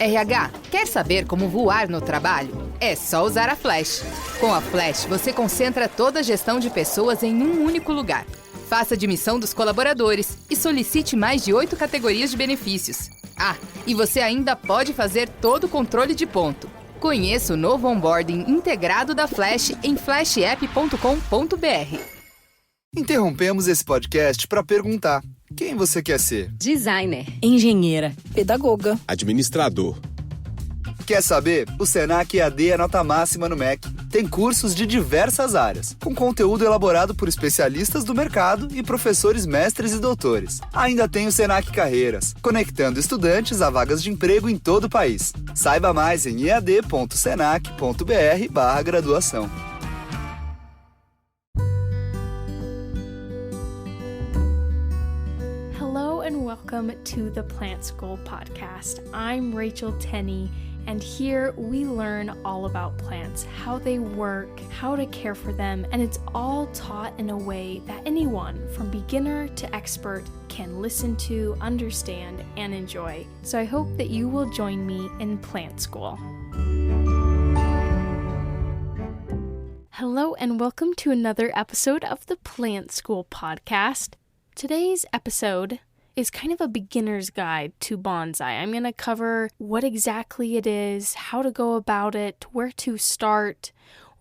RH, quer saber como voar no trabalho? É só usar a Flash. Com a Flash, você concentra toda a gestão de pessoas em um único lugar. Faça a admissão dos colaboradores e solicite mais de 8 categorias de benefícios. Ah, e você ainda pode fazer todo o controle de ponto. Conheça o novo onboarding integrado da Flash em flashapp.com.br. Interrompemos esse podcast para perguntar: quem você quer ser? Designer, engenheira, pedagoga, administrador. Quer saber? O Senac EAD é nota máxima no MEC. Tem cursos de diversas áreas, com conteúdo elaborado por especialistas do mercado e professores mestres e doutores. Ainda tem o Senac Carreiras, conectando estudantes a vagas de emprego em todo o país. Saiba mais em ead.senac.br/graduação. Hello and welcome to the Plant School podcast. I'm Rachel Tenney, and here we learn all about plants, how they work, how to care for them, and it's all taught in a way that anyone, from beginner to expert, can listen to, understand, and enjoy. So I hope that you will join me in Plant School. Hello and welcome to another episode of the Plant School podcast. Today's episode is kind of a beginner's guide to bonsai. I'm going to cover what exactly it is, how to go about it, where to start,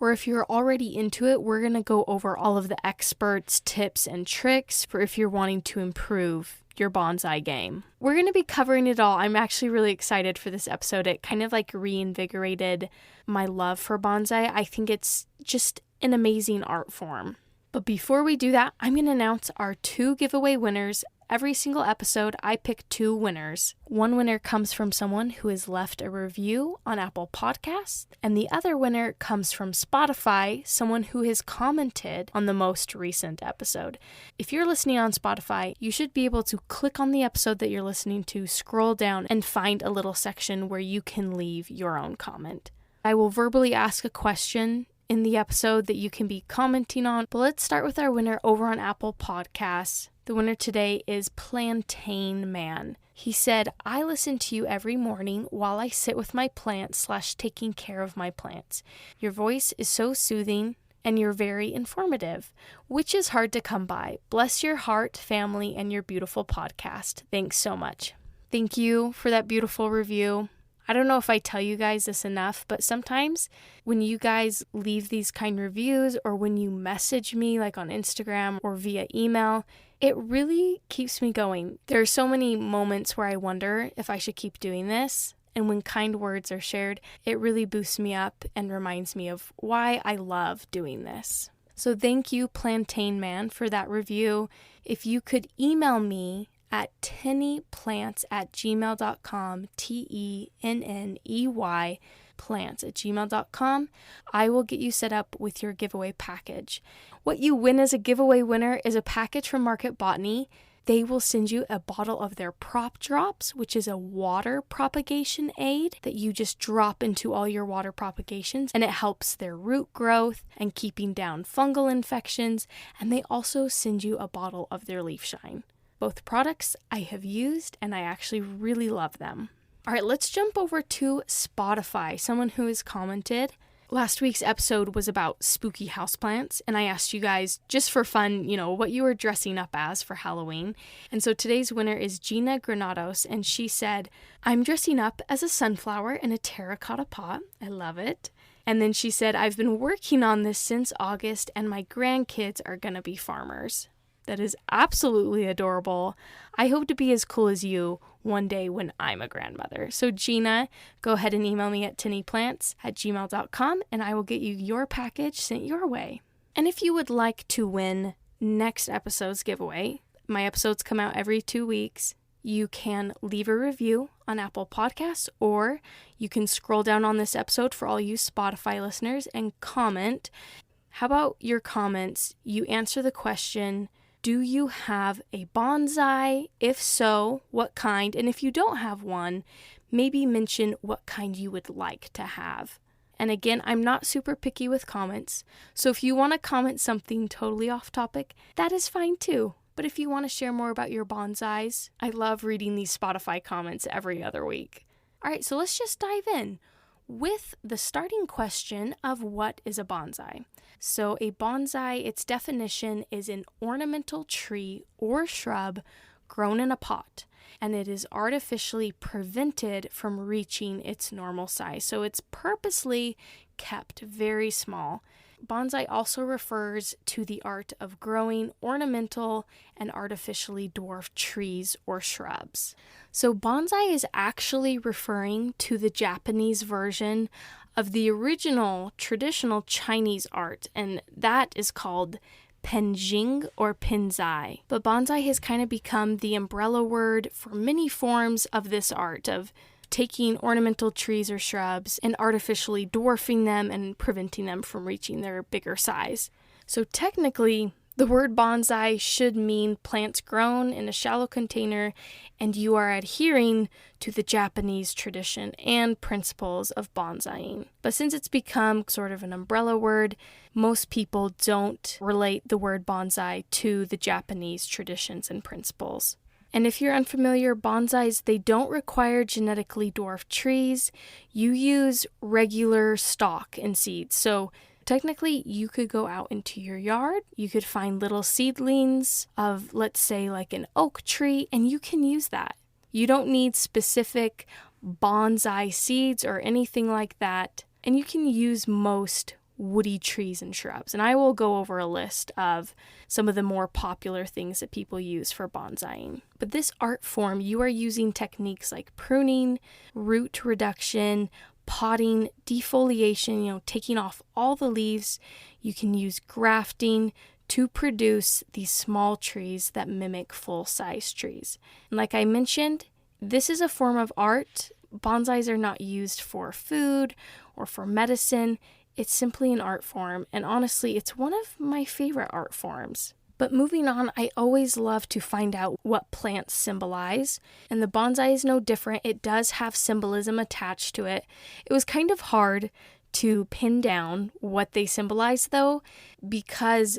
or if you're already into it, we're going to go over all of the experts, tips, and tricks for if you're wanting to improve your bonsai game. We're going to be covering it all. I'm actually really excited for this episode. It kind of like reinvigorated my love for bonsai. I think it's just an amazing art form. But before we do that, I'm going to announce our 2 giveaway winners. Every single episode, I pick 2 winners. One winner comes from someone who has left a review on Apple Podcasts, and the other winner comes from Spotify, someone who has commented on the most recent episode. If you're listening on Spotify, you should be able to click on the episode that you're listening to, scroll down, and find a little section where you can leave your own comment. I will verbally ask a question in the episode that you can be commenting on, but let's start with our winner over on Apple Podcasts. The winner today is Plantain Man. He said, I listen to you every morning while I sit with my plants / taking care of my plants. Your voice is so soothing and you're very informative, which is hard to come by. Bless your heart, family, and your beautiful podcast. Thanks so much. Thank you for that beautiful review. I don't know if I tell you guys this enough, but sometimes when you guys leave these kind reviews or when you message me like on Instagram or via email, it really keeps me going. There are so many moments where I wonder if I should keep doing this. And when kind words are shared, it really boosts me up and reminds me of why I love doing this. So thank you, Plantain Man, for that review. If you could email me at tenneyplants@gmail.com, TENNEY plants@gmail.com, I will get you set up with your giveaway package. What you win as a giveaway winner is a package from Market Botany. They will send you a bottle of their Prop Drops, which is a water propagation aid that you just drop into all your water propagations, and it helps their root growth and keeping down fungal infections, and they also send you a bottle of their Leaf Shine. Both products I have used, and I actually really love them. All right, let's jump over to Spotify. Someone who has commented. Last week's episode was about spooky houseplants, and I asked you guys, just for fun, what you were dressing up as for Halloween. And so today's winner is Gina Granados, and she said, I'm dressing up as a sunflower in a terracotta pot. I love it. And then she said, I've been working on this since August, and my grandkids are going to be farmers. That is absolutely adorable. I hope to be as cool as you one day when I'm a grandmother. So Gina, go ahead and email me at tenneyplants@gmail.com and I will get you your package sent your way. And if you would like to win next episode's giveaway, my episodes come out every 2 weeks. You can leave a review on Apple Podcasts, or you can scroll down on this episode for all you Spotify listeners and comment. How about your comments? You answer the question, do you have a bonsai? If so, what kind? And if you don't have one, maybe mention what kind you would like to have. And again, I'm not super picky with comments, so if you want to comment something totally off topic, that is fine too. But if you want to share more about your bonsais, I love reading these Spotify comments every other week. All right, so let's just dive in with the starting question of what is a bonsai. So a bonsai, its definition is an ornamental tree or shrub grown in a pot, and it is artificially prevented from reaching its normal size. So it's purposely kept very small. Bonsai also refers to the art of growing ornamental and artificially dwarfed trees or shrubs. So bonsai is actually referring to the Japanese version of the original traditional Chinese art, and that is called penjing or pinzai. But bonsai has kind of become the umbrella word for many forms of this art of taking ornamental trees or shrubs and artificially dwarfing them and preventing them from reaching their bigger size. So technically, the word bonsai should mean plants grown in a shallow container, and you are adhering to the Japanese tradition and principles of bonsaiing. But since it's become sort of an umbrella word, most people don't relate the word bonsai to the Japanese traditions and principles. And if you're unfamiliar, bonsais, they don't require genetically dwarfed trees. You use regular stalk and seeds. So technically, you could go out into your yard, you could find little seedlings of, let's say, like an oak tree, and you can use that. You don't need specific bonsai seeds or anything like that, and you can use most woody trees and shrubs. And I will go over a list of some of the more popular things that people use for bonsaiing. But this art form, you are using techniques like pruning, root reduction, potting, defoliation, taking off all the leaves. You can use grafting to produce these small trees that mimic full-size trees. And like I mentioned, this is a form of art. Bonsais are not used for food or for medicine. It's simply an art form, and honestly, it's one of my favorite art forms. But moving on, I always love to find out what plants symbolize, and the bonsai is no different. It does have symbolism attached to it. It was kind of hard to pin down what they symbolize, though, because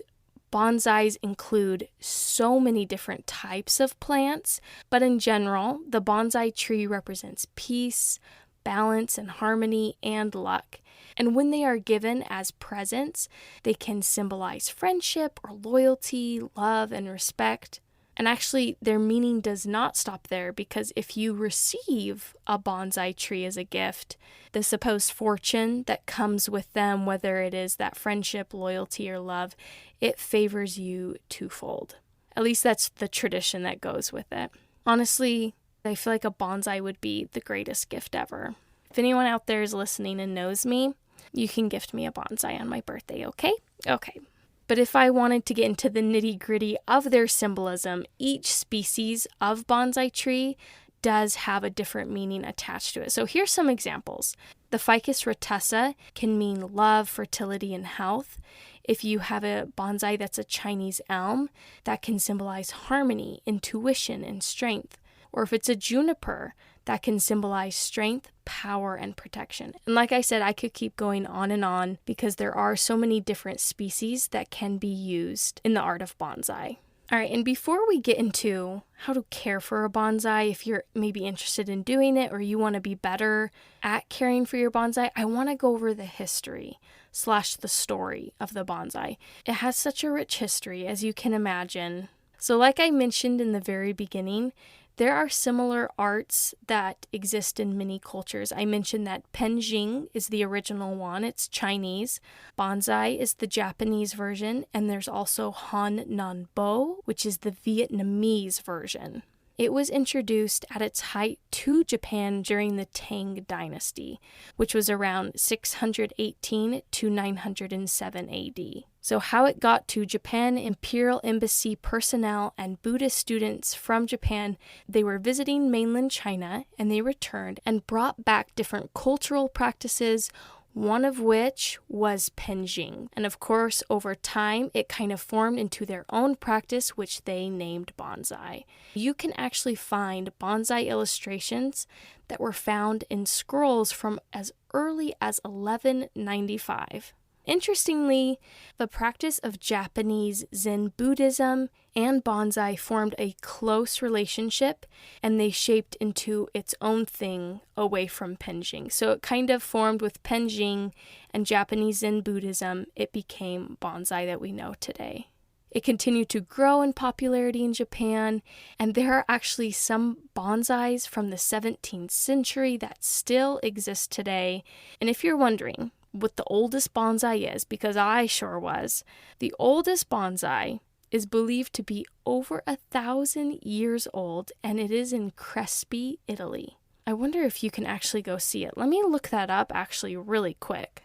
bonsais include so many different types of plants, but in general, the bonsai tree represents peace, balance, and harmony, and luck. And when they are given as presents, they can symbolize friendship or loyalty, love, and respect. And actually, their meaning does not stop there, because if you receive a bonsai tree as a gift, the supposed fortune that comes with them, whether it is that friendship, loyalty, or love, it favors you twofold. At least that's the tradition that goes with it. Honestly, I feel like a bonsai would be the greatest gift ever. If anyone out there is listening and knows me, you can gift me a bonsai on my birthday, okay? Okay. But if I wanted to get into the nitty-gritty of their symbolism, each species of bonsai tree does have a different meaning attached to it. So here's some examples. The Ficus retusa can mean love, fertility, and health. If you have a bonsai that's a Chinese elm, that can symbolize harmony, intuition, and strength. Or if it's a juniper, that can symbolize strength, power, and protection. And like I said, I could keep going on because there are so many different species that can be used in the art of bonsai. All right, and before we get into how to care for a bonsai, if you're maybe interested in doing it or you want to be better at caring for your bonsai, I want to go over the history / the story of the bonsai. It has such a rich history, as you can imagine. So like I mentioned in the very beginning, there are similar arts that exist in many cultures. I mentioned that penjing is the original one. It's Chinese. Bonsai is the Japanese version. And there's also Han Nan Bo, which is the Vietnamese version. It was introduced at its height to Japan during the Tang Dynasty, which was around 618 to 907 AD. So how it got to Japan, Imperial Embassy personnel and Buddhist students from Japan, they were visiting mainland China, and they returned and brought back different cultural practices, one of which was penjing. And of course, over time, it kind of formed into their own practice, which they named bonsai. You can actually find bonsai illustrations that were found in scrolls from as early as 1195. Interestingly, the practice of Japanese Zen Buddhism and bonsai formed a close relationship, and they shaped into its own thing away from Penjing. So it kind of formed with Penjing and Japanese Zen Buddhism. It became bonsai that we know today. It continued to grow in popularity in Japan, and there are actually some bonsais from the 17th century that still exist today. And if you're wondering what the oldest bonsai is, because I sure was, the oldest bonsai is believed to be over 1,000 years old, and it is in Crespi, Italy. I wonder if you can actually go see it. Let me look that up actually really quick.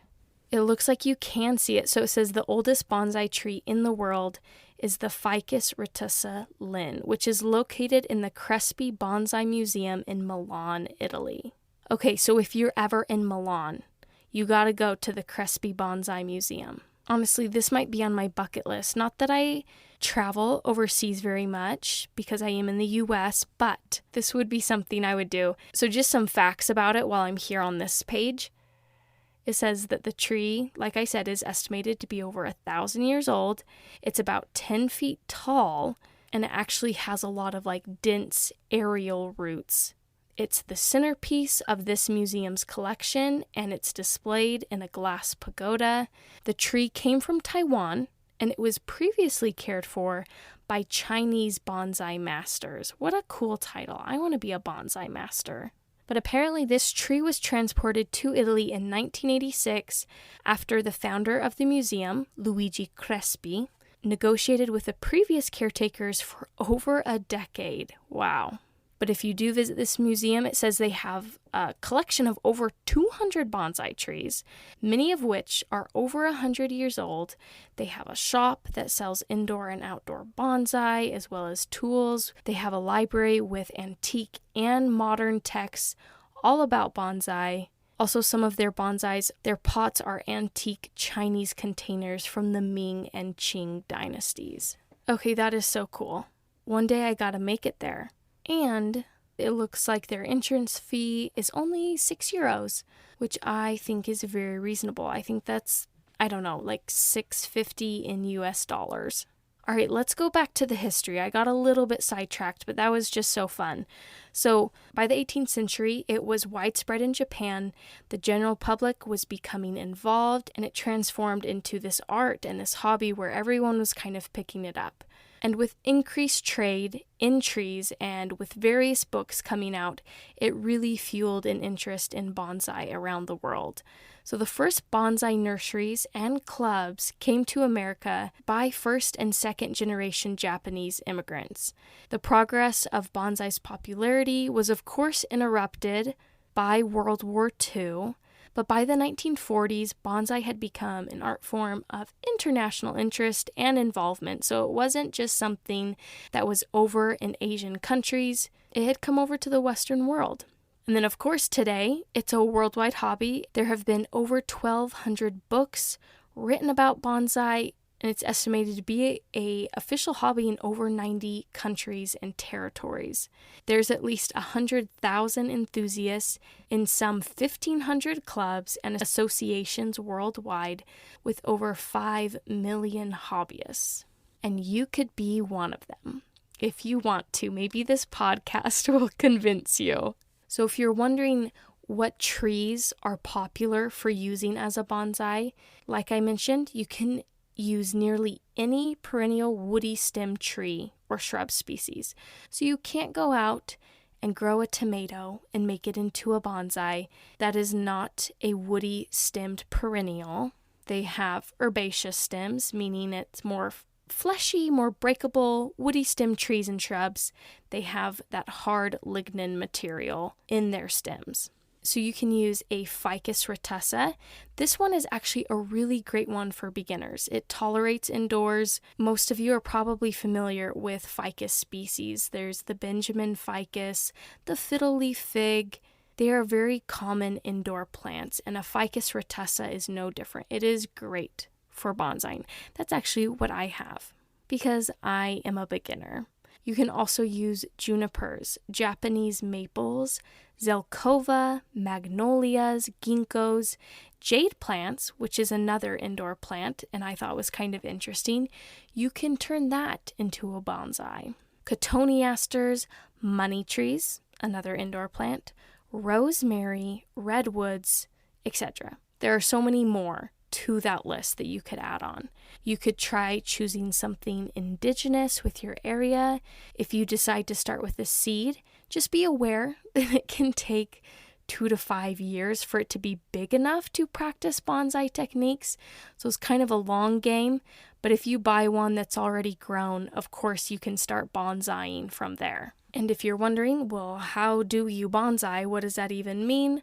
It looks like you can see it. So it says the oldest bonsai tree in the world is the Ficus retusa Linn, which is located in the Crespi Bonsai Museum in Milan, Italy. Okay, so if you're ever in Milan, you gotta go to the Crespi Bonsai Museum. Honestly, this might be on my bucket list. Not that I travel overseas very much because I am in the US, but this would be something I would do. So just some facts about it while I'm here on this page. It says that the tree, like I said, is estimated to be over 1,000 years old. It's about 10 feet tall, and it actually has a lot of dense aerial roots. It's the centerpiece of this museum's collection, and it's displayed in a glass pagoda. The tree came from Taiwan, and it was previously cared for by Chinese bonsai masters. What a cool title. I want to be a bonsai master. But apparently this tree was transported to Italy in 1986 after the founder of the museum, Luigi Crespi, negotiated with the previous caretakers for over a decade. Wow. But if you do visit this museum, it says they have a collection of over 200 bonsai trees, many of which are over 100 years old. They have a shop that sells indoor and outdoor bonsai, as well as tools. They have a library with antique and modern texts all about bonsai. Also, some of their bonsais, their pots are antique Chinese containers from the Ming and Qing dynasties. Okay, that is so cool. One day I gotta make it there. And it looks like their entrance fee is only €6, which I think is very reasonable. I think that's, $6.50 in US dollars. All right, let's go back to the history. I got a little bit sidetracked, but that was just so fun. So by the 18th century, it was widespread in Japan. The general public was becoming involved, and it transformed into this art and this hobby where everyone was kind of picking it up. And with increased trade in trees and with various books coming out, it really fueled an interest in bonsai around the world. So the first bonsai nurseries and clubs came to America by first and second generation Japanese immigrants. The progress of bonsai's popularity was of course interrupted by World War II, but by the 1940s, bonsai had become an art form of international interest and involvement. So it wasn't just something that was over in Asian countries. It had come over to the Western world. And then, of course, today, it's a worldwide hobby. There have been over 1,200 books written about bonsai, and it's estimated to be an official hobby in over 90 countries and territories. There's at least 100,000 enthusiasts in some 1,500 clubs and associations worldwide with over 5 million hobbyists. And you could be one of them if you want to. Maybe this podcast will convince you. So if you're wondering what trees are popular for using as a bonsai, like I mentioned, you can use nearly any perennial woody stem tree or shrub species. So you can't go out and grow a tomato and make it into a bonsai. That is not a woody stemmed perennial. They have herbaceous stems, meaning it's more fleshy, more breakable, woody stem trees and shrubs. They have that hard lignin material in their stems. So you can use a Ficus retusa. This one is actually a really great one for beginners. It tolerates indoors. Most of you are probably familiar with ficus species. There's the Benjamin ficus, the fiddle leaf fig. They are very common indoor plants, and a Ficus retusa is no different. It is great for bonsai. That's actually what I have because I am a beginner. You can also use junipers, Japanese maples, zelkova, magnolias, ginkgos, jade plants, which is another indoor plant, and I thought was kind of interesting. You can turn that into a bonsai. Cotoneasters, money trees, another indoor plant, rosemary, redwoods, etc. There are so many more to that list that you could add on. You could try choosing something indigenous with your area. If you decide to start with a seed, just be aware that it can take 2 to 5 years for it to be big enough to practice bonsai techniques. So it's kind of a long game, but if you buy one that's already grown, of course you can start bonsaiing from there. And if you're wondering, well, how do you bonsai? What does that even mean?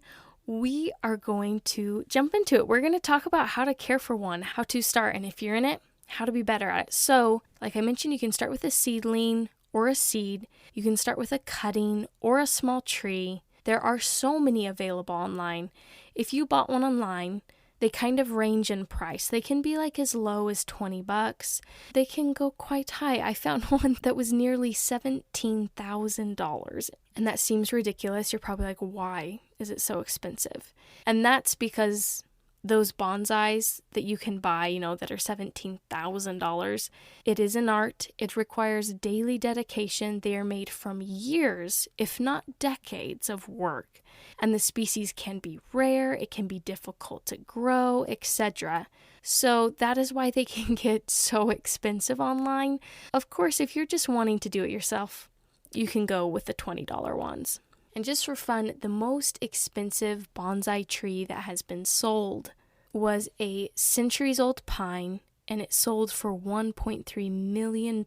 We are going to jump into it. We're going to talk about how to care for one, how to start, and if you're in it, how to be better at it. So, like I mentioned, you can start with a seedling or a seed. You can start with a cutting or a small tree. There are so many available online. If you bought one online, they kind of range in price. They can be like as low as $20. They can go quite high. I found one that was nearly $17,000. And that seems ridiculous. You're probably like, why is it so expensive? And that's because those bonsais that you can buy, that are $17,000, it is an art. It requires daily dedication. They are made from years, if not decades, of work. And the species can be rare, it can be difficult to grow, etc. So that is why they can get so expensive online. Of course, if you're just wanting to do it yourself, you can go with the $20 ones. And just for fun, the most expensive bonsai tree that has been sold was a centuries-old pine, and it sold for $1.3 million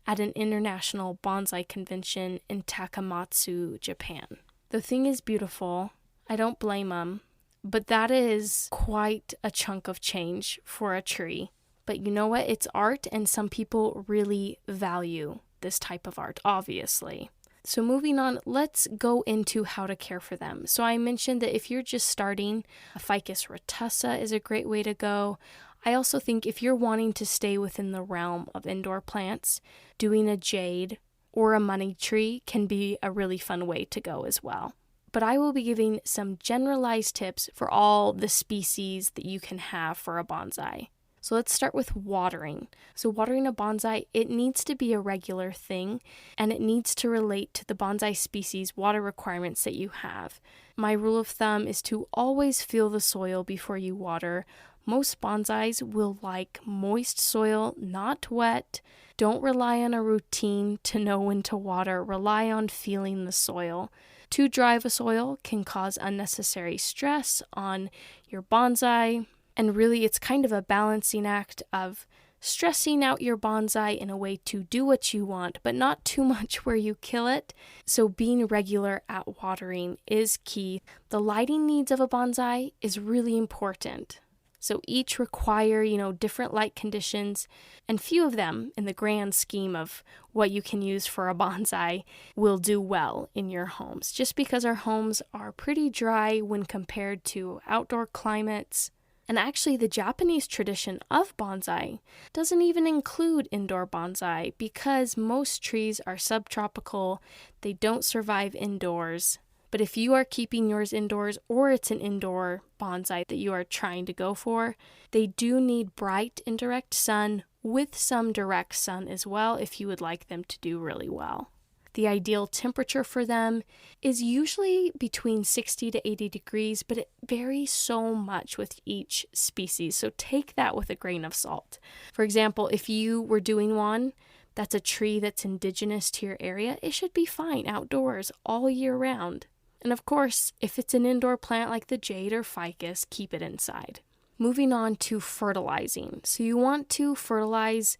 at an international bonsai convention in Takamatsu, Japan. The thing is beautiful. I don't blame them, but that is quite a chunk of change for a tree. But you know what? It's art, and some people really value this type of art, obviously. So moving on, let's go into how to care for them. So I mentioned that if you're just starting, a Ficus retussa is a great way to go. I also think if you're wanting to stay within the realm of indoor plants, doing a jade or a money tree can be a really fun way to go as well. But I will be giving some generalized tips for all the species that you can have for a bonsai. So let's start with watering. So watering a bonsai, it needs to be a regular thing, and it needs to relate to the bonsai species water requirements that you have. My rule of thumb is to always feel the soil before you water. Most bonsais will like moist soil, not wet. Don't rely on a routine to know when to water. Rely on feeling the soil. Too dry of a soil can cause unnecessary stress on your bonsai. And really, it's kind of a balancing act of stressing out your bonsai in a way to do what you want, but not too much where you kill it. So being regular at watering is key. The lighting needs of a bonsai is really important. So each require, different light conditions, and few of them, in the grand scheme of what you can use for a bonsai, will do well in your homes. Just because our homes are pretty dry when compared to outdoor climates. And actually, the Japanese tradition of bonsai doesn't even include indoor bonsai because most trees are subtropical. They don't survive indoors. But if you are keeping yours indoors or it's an indoor bonsai that you are trying to go for, they do need bright indirect sun with some direct sun as well if you would like them to do really well. The ideal temperature for them is usually between 60 to 80 degrees, but it varies so much with each species, so take that with a grain of salt. For example, if you were doing one that's a tree that's indigenous to your area, it should be fine outdoors all year round. And of course, if it's an indoor plant like the jade or ficus, keep it inside. Moving on to fertilizing. So you want to fertilize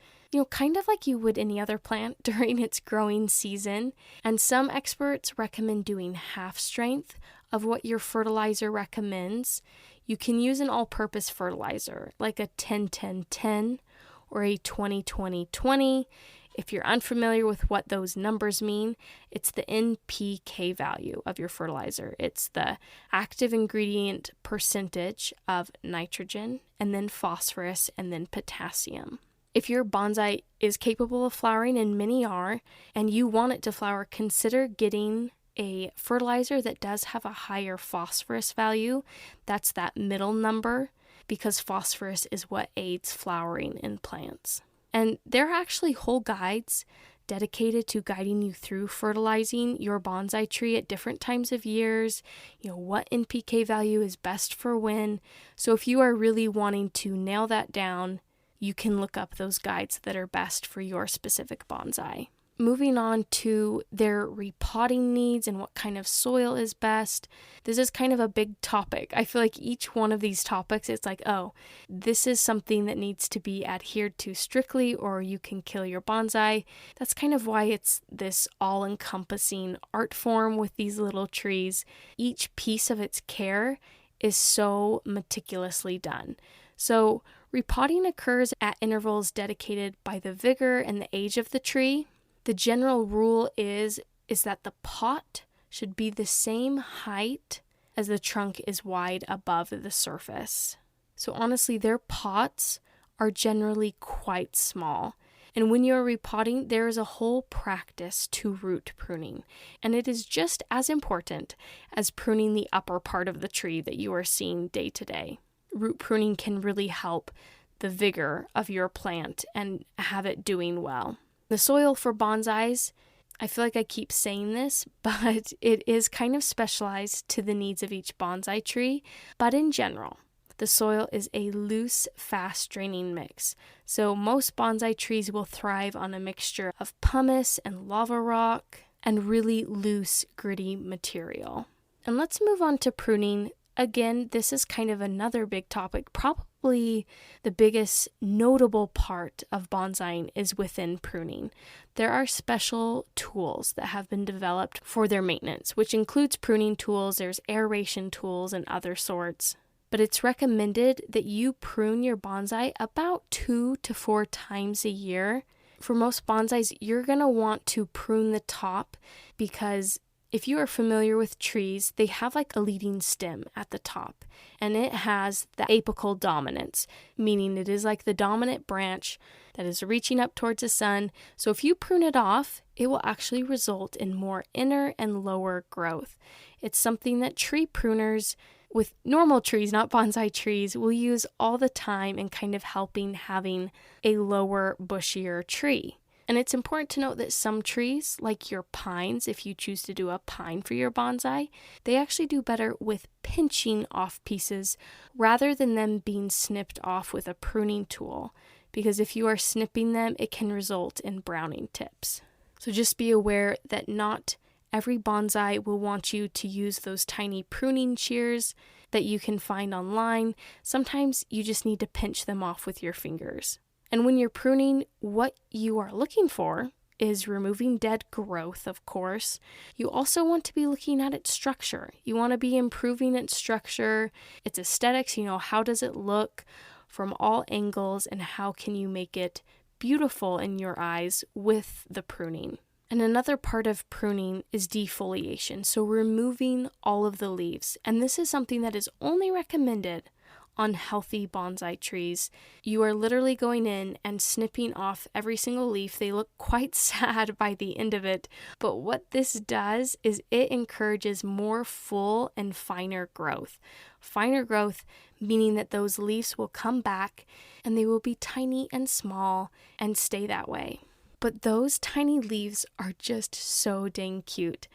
kind of like you would any other plant during its growing season. And some experts recommend doing half strength of what your fertilizer recommends. You can use an all-purpose fertilizer, like a 10-10-10 or a 20-20-20. If you're unfamiliar with what those numbers mean, it's the NPK value of your fertilizer. It's the active ingredient percentage of nitrogen, and then phosphorus, and then potassium. If your bonsai is capable of flowering, and many are, and you want it to flower, consider getting a fertilizer that does have a higher phosphorus value. That's that middle number, because phosphorus is what aids flowering in plants. And there are actually whole guides dedicated to guiding you through fertilizing your bonsai tree at different times of years, what NPK value is best for when. So if you are really wanting to nail that down, you can look up those guides that are best for your specific bonsai. Moving on to their repotting needs and what kind of soil is best. This is kind of a big topic. I feel like each one of these topics, it's like, oh, this is something that needs to be adhered to strictly or you can kill your bonsai. That's kind of why it's this all-encompassing art form with these little trees. Each piece of its care is so meticulously done. So repotting occurs at intervals dedicated by the vigor and the age of the tree. The general rule is that the pot should be the same height as the trunk is wide above the surface. So honestly, their pots are generally quite small. And when you're repotting, there is a whole practice to root pruning. And it is just as important as pruning the upper part of the tree that you are seeing day to day. Root pruning can really help the vigor of your plant and have it doing well. The soil for bonsais, I feel like I keep saying this, but it is kind of specialized to the needs of each bonsai tree. But in general, the soil is a loose, fast-draining mix. So most bonsai trees will thrive on a mixture of pumice and lava rock and really loose, gritty material. And let's move on to pruning. Again, this is kind of another big topic. Probably the biggest notable part of bonsaiing is within pruning. There are special tools that have been developed for their maintenance, which includes pruning tools, there's aeration tools, and other sorts. But it's recommended that you prune your bonsai about 2 to 4 times a year. For most bonsais, you're going to want to prune the top because if you are familiar with trees, they have like a leading stem at the top, and it has the apical dominance, meaning it is like the dominant branch that is reaching up towards the sun. So if you prune it off, it will actually result in more inner and lower growth. It's something that tree pruners with normal trees, not bonsai trees, will use all the time in kind of helping having a lower, bushier tree. And it's important to note that some trees, like your pines, if you choose to do a pine for your bonsai, they actually do better with pinching off pieces rather than them being snipped off with a pruning tool. Because if you are snipping them, it can result in browning tips. So just be aware that not every bonsai will want you to use those tiny pruning shears that you can find online. Sometimes you just need to pinch them off with your fingers. And when you're pruning, what you are looking for is removing dead growth, of course. You also want to be looking at its structure. You want to be improving its structure, its aesthetics, how does it look from all angles and how can you make it beautiful in your eyes with the pruning. And another part of pruning is defoliation, so removing all of the leaves. And this is something that is only recommended on healthy bonsai trees. You are literally going in and snipping off every single leaf. They look quite sad by the end of it, but what this does is it encourages more full and finer growth. Finer growth meaning that those leaves will come back and they will be tiny and small and stay that way. But those tiny leaves are just so dang cute.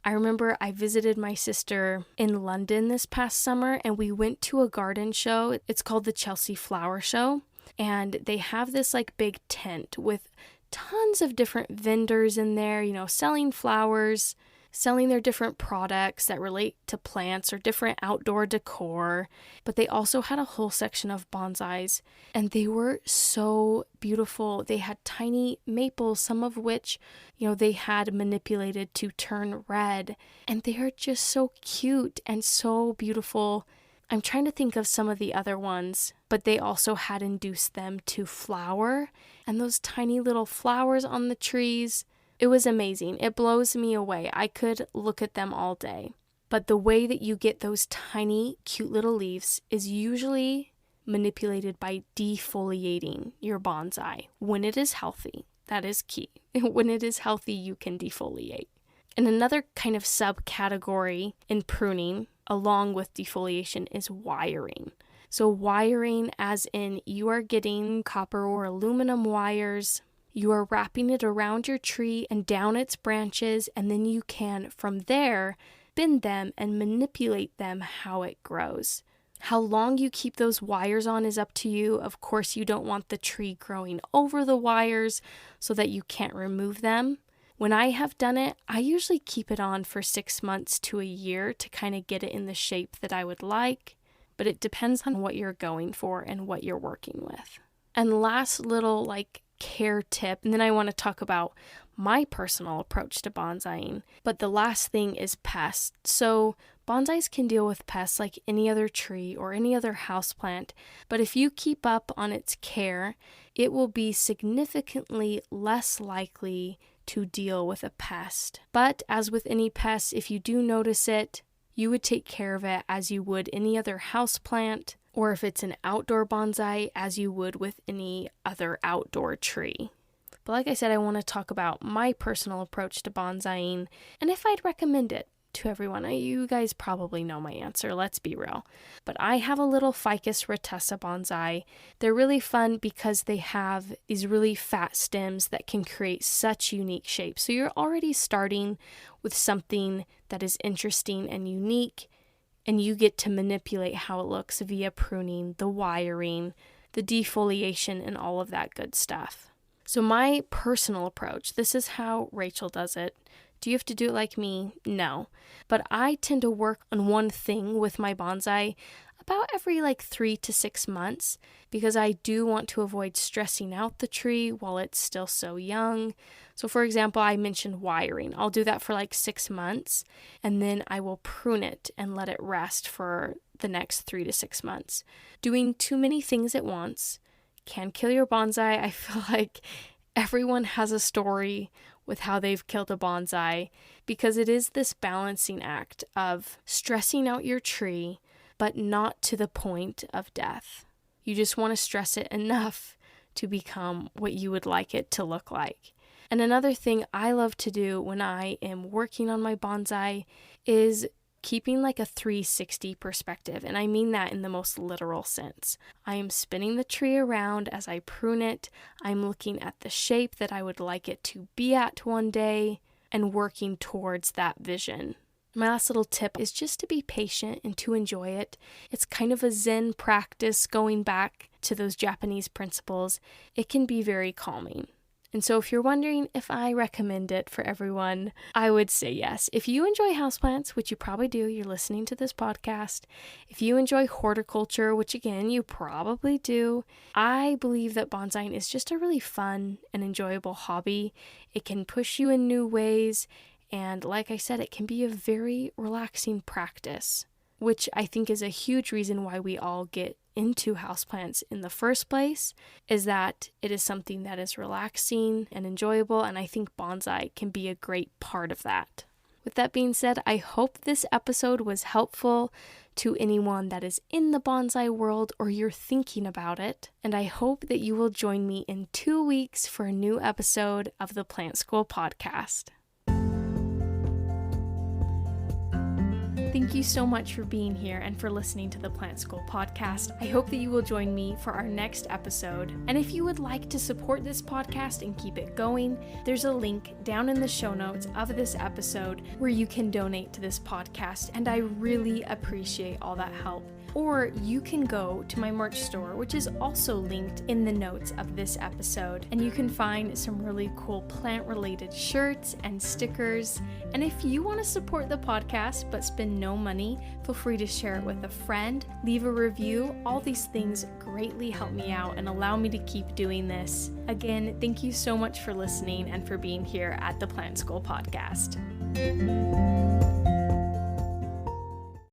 I remember I visited my sister in London this past summer and we went to a garden show. It's called the Chelsea Flower Show. And they have this like big tent with tons of different vendors in there, selling flowers, selling their different products that relate to plants or different outdoor decor. But they also had a whole section of bonsais and they were so beautiful. They had tiny maples, some of which, they had manipulated to turn red. And they are just so cute and so beautiful. I'm trying to think of some of the other ones, but they also had induced them to flower. And those tiny little flowers on the trees, it was amazing. It blows me away. I could look at them all day. But the way that you get those tiny, cute little leaves is usually manipulated by defoliating your bonsai when it is healthy. That is key. When it is healthy, you can defoliate. And another kind of subcategory in pruning, along with defoliation, is wiring. So wiring as in you are getting copper or aluminum wires, you are wrapping it around your tree and down its branches, and then you can, from there, bend them and manipulate them how it grows. How long you keep those wires on is up to you. Of course, you don't want the tree growing over the wires so that you can't remove them. When I have done it, I usually keep it on for 6 months to a year to kind of get it in the shape that I would like, but it depends on what you're going for and what you're working with. And last little care tip, and then I want to talk about my personal approach to bonsaiing, but the last thing is pests. So bonsais can deal with pests like any other tree or any other houseplant, but if you keep up on its care, it will be significantly less likely to deal with a pest. But as with any pest, if you do notice it, you would take care of it as you would any other houseplant, or if it's an outdoor bonsai, as you would with any other outdoor tree. But like I said, I want to talk about my personal approach to bonsaiing and if I'd recommend it to everyone. You guys probably know my answer, let's be real. But I have a little Ficus retusa bonsai. They're really fun because they have these really fat stems that can create such unique shapes. So you're already starting with something that is interesting and unique, and you get to manipulate how it looks via pruning, the wiring, the defoliation, and all of that good stuff. So my personal approach, this is how Rachel does it. Do you have to do it like me? No. But I tend to work on one thing with my bonsai about every 3 to 6 months because I do want to avoid stressing out the tree while it's still so young. So for example, I mentioned wiring. I'll do that for 6 months and then I will prune it and let it rest for the next 3 to 6 months. Doing too many things at once can kill your bonsai. I feel like everyone has a story with how they've killed a bonsai because it is this balancing act of stressing out your tree, but not to the point of death. You just want to stress it enough to become what you would like it to look like. And another thing I love to do when I am working on my bonsai is keeping a 360 perspective, and I mean that in the most literal sense. I am spinning the tree around as I prune it. I'm looking at the shape that I would like it to be at one day and working towards that vision. My last little tip is just to be patient and to enjoy it. It's kind of a Zen practice going back to those Japanese principles. It can be very calming. And so if you're wondering if I recommend it for everyone, I would say yes. If you enjoy houseplants, which you probably do, you're listening to this podcast. If you enjoy horticulture, which again, you probably do, I believe that bonsaiing is just a really fun and enjoyable hobby. It can push you in new ways. And like I said, it can be a very relaxing practice, which I think is a huge reason why we all get into houseplants in the first place, is that it is something that is relaxing and enjoyable, and I think bonsai can be a great part of that. With that being said, I hope this episode was helpful to anyone that is in the bonsai world or you're thinking about it, and I hope that you will join me in 2 weeks for a new episode of the Plant School Podcast. Thank you so much for being here and for listening to the Plant School Podcast. I hope that you will join me for our next episode. And if you would like to support this podcast and keep it going, there's a link down in the show notes of this episode where you can donate to this podcast. And I really appreciate all that help. Or you can go to my merch store, which is also linked in the notes of this episode, and you can find some really cool plant-related shirts and stickers. And if you want to support the podcast but spend no money, feel free to share it with a friend, leave a review. All these things greatly help me out and allow me to keep doing this. Again, thank you so much for listening and for being here at the Plant School Podcast.